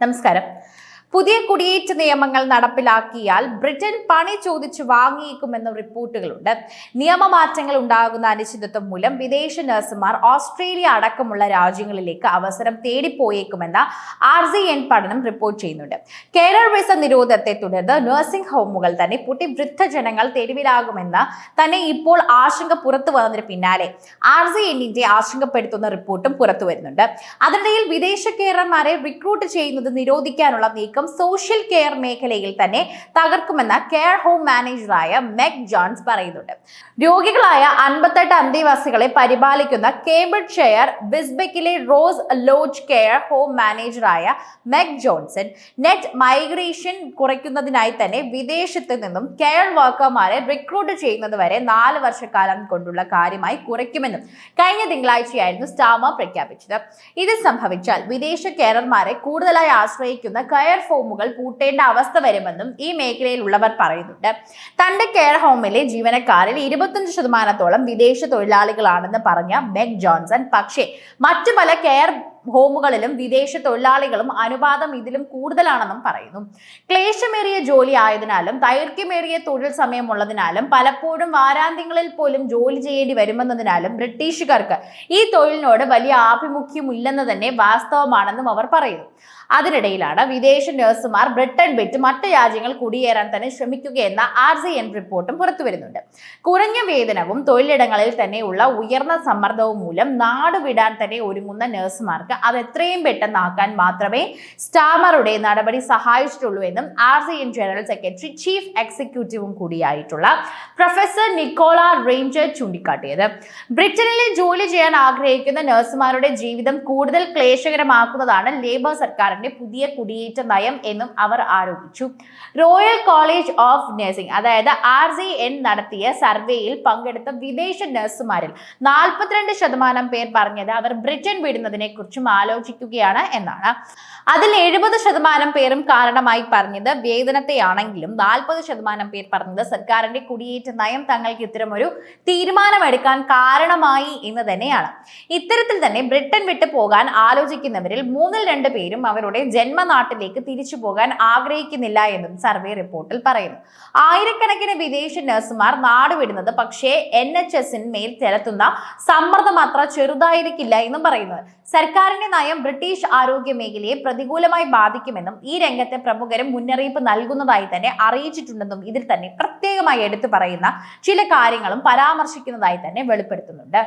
നമസ്കാരം. പുതിയ കുടിയേറ്റ നിയമങ്ങൾ നടപ്പിലാക്കിയാൽ ബ്രിട്ടൻ പണി ചോദിച്ചു വാങ്ങിയേക്കുമെന്ന റിപ്പോർട്ടുകളുണ്ട്. നിയമമാറ്റങ്ങൾ ഉണ്ടാകുന്ന അനിശ്ചിതത്വം മൂലം വിദേശ നഴ്സുമാർ ഓസ്ട്രേലിയ അടക്കമുള്ള രാജ്യങ്ങളിലേക്ക് അവസരം തേടിപ്പോയേക്കുമെന്ന RZN പഠനം റിപ്പോർട്ട് ചെയ്യുന്നുണ്ട്. കേരള വിസ നിരോധനത്തെ തുടർന്ന് നഴ്സിംഗ് ഹോമുകൾ തന്നെ പൂട്ടി വൃദ്ധജനങ്ങൾ തെരുവിലാകുമെന്ന തന്നെ ഇപ്പോൾ ആശങ്ക പുറത്തു വന്നതിന് പിന്നാലെ RZNന്റെ ആശങ്കപ്പെടുത്തുന്ന റിപ്പോർട്ടും പുറത്തു വരുന്നുണ്ട്. അതിനിടയിൽ വിദേശ കേരളന്മാരെ റിക്രൂട്ട് ചെയ്യുന്നത് നിരോധിക്കാനുള്ള നീക്കം സോഷ്യൽ കെയർ മേഖലയിൽ തന്നെ തകർക്കുമെന്ന് കെയർ ഹോം മാനേജറായ മെഗ് ജോൺസ് പറയുന്നുണ്ട്. രോഗികളായ 58 അന്തേവാസികളെ പരിപാലിക്കുന്ന കേംബ്രിഡ്ജ്ഷയർ ബിസ്ബെക്കിലെ റോസ് ലോഡ്ജ് കെയർ ഹോം മാനേജറായ മെഗ് ജോൺസൺ നെറ്റ് മൈഗ്രേഷൻ കുറയ്ക്കുന്നതിനായി തന്നെ വിദേശത്ത് നിന്നും കെയർ വർക്കർമാരെ റിക്രൂട്ട് ചെയ്യുന്നത് വരെ 4 വർഷക്കാലം കൊണ്ടുള്ള കാര്യമായി കുറയ്ക്കുമെന്നും കഴിഞ്ഞ തിങ്കളാഴ്ചയായിരുന്നു സ്റ്റാമർ പ്രഖ്യാപിച്ചത്. ഇത് സംഭവിച്ചാൽ വിദേശ കെയർമാരെ കൂടുതലായി ആശ്രയിക്കുന്ന കെയർ ഹോമുകൾ പൂട്ടേണ്ട അവസ്ഥ വരുമെന്നും ഈ മേഖലയിലുള്ളവർ പറയുന്നുണ്ട്. തന്റെ കെയർ ഹോമിലെ ജീവനക്കാരിൽ 25% വിദേശ തൊഴിലാളികളാണെന്ന് പറഞ്ഞ മെഗ് ജോൺസൺ, പക്ഷേ മറ്റു പല കെയർ ഹോമുകളിലും വിദേശ തൊഴിലാളികളും അനുപാതം ഇതിലും കൂടുതലാണെന്നും പറയുന്നു. ക്ലേശമേറിയ ജോലി ആയതിനാലും ദൈർഘ്യമേറിയ തൊഴിൽ സമയമുള്ളതിനാലും പലപ്പോഴും വാരാന്ത്യങ്ങളിൽ പോലും ജോലി ചെയ്യേണ്ടി വരുമെന്നതിനാലും ബ്രിട്ടീഷുകാർക്ക് ഈ തൊഴിലിനോട് വലിയ ആഭിമുഖ്യമില്ലെന്ന് തന്നെ വാസ്തവമാണെന്നും അവർ പറയുന്നു. അതിനിടയിലാണ് വിദേശ നഴ്സുമാർ ബ്രിട്ടൻ വിട്ട് മറ്റ് രാജ്യങ്ങൾ കുടിയേറാൻ തന്നെ ശ്രമിക്കുകയെന്ന RZN റിപ്പോർട്ടും പുറത്തുവരുന്നുണ്ട്. കുറഞ്ഞ വേതനവും തൊഴിലിടങ്ങളിൽ തന്നെയുള്ള ഉയർന്ന സമ്മർദ്ദവും മൂലം നാട് വിടാൻ തന്നെ ഒരുങ്ങുന്ന നഴ്സുമാർക്ക് അത് എത്രയും പെട്ടെന്നാക്കാൻ മാത്രമേ സ്റ്റാമറുടെ നടപടി സഹായിച്ചിട്ടുള്ളൂ എന്നും RZN ജനറൽ സെക്രട്ടറി ചീഫ് എക്സിക്യൂട്ടീവും കൂടിയായിട്ടുള്ള പ്രൊഫസർ നിക്കോള റേഞ്ചർ ചൂണ്ടിക്കാട്ടിയത്. ബ്രിട്ടനിലെ ജോലി ചെയ്യാൻ ആഗ്രഹിക്കുന്ന നഴ്സുമാരുടെ ജീവിതം കൂടുതൽ ക്ലേശകരമാക്കുന്നതാണ് ലേബർ സർക്കാരിന്റെ പുതിയ കുടിയേറ്റ നയം എന്നും അവർ ആരോപിച്ചു. റോയൽ കോളേജ് ഓഫ് നഴ്സിംഗ് അതായത് RZN നടത്തിയ സർവേയിൽ പങ്കെടുത്ത വിദേശ നഴ്സുമാരിൽ 42% പേർ പറഞ്ഞത് അവർ ബ്രിട്ടൻ വിടുന്നതിനെ കുറിച്ചും ആലോചിക്കുകയാണ് എന്നാണ്. അതിൽ 70% പേരും കാരണമായി പറഞ്ഞത് വേതനത്തെയാണെങ്കിലും 40% പേർ പറഞ്ഞത് സർക്കാരിന്റെ കുടിയേറ്റ നയം തങ്ങൾക്ക് ഇത്തരമൊരു തീരുമാനമെടുക്കാൻ കാരണമായി എന്ന് തന്നെയാണ്. ഇത്തരത്തിൽ തന്നെ ബ്രിട്ടൻ വിട്ടു പോകാൻ ആലോചിക്കുന്നവരിൽ 2 പേരും അവരുടെ ജന്മനാട്ടിലേക്ക് തിരിച്ചു പോകാൻ ആഗ്രഹിക്കുന്നില്ല എന്നും സർവേ റിപ്പോർട്ടിൽ പറയുന്നു. ആയിരക്കണക്കിന് വിദേശ നഴ്സുമാർ നാടുവിടുന്നത് പക്ഷേ NHSന്മേൽ ചെലുത്തുന്ന സമ്മർദ്ദം അത്ര ചെറുതായിരിക്കില്ല എന്നും പറയുന്നത്. സർക്കാരിന്റെ നയം ബ്രിട്ടീഷ് ആരോഗ്യ മേഖലയെ പ്രതികൂലമായി ബാധിക്കുമെന്നും ഈ രംഗത്തെ പ്രമുഖരും മുന്നറിയിപ്പ് നൽകുന്നതായി തന്നെ അറിയിച്ചിട്ടുണ്ടെന്നും ഇതിൽ തന്നെ പ്രത്യേകമായി എടുത്തു പറയുന്ന ചില കാര്യങ്ങളും പരാമർശിക്കുന്നതായി തന്നെ വെളിപ്പെടുത്തുന്നുണ്ട്.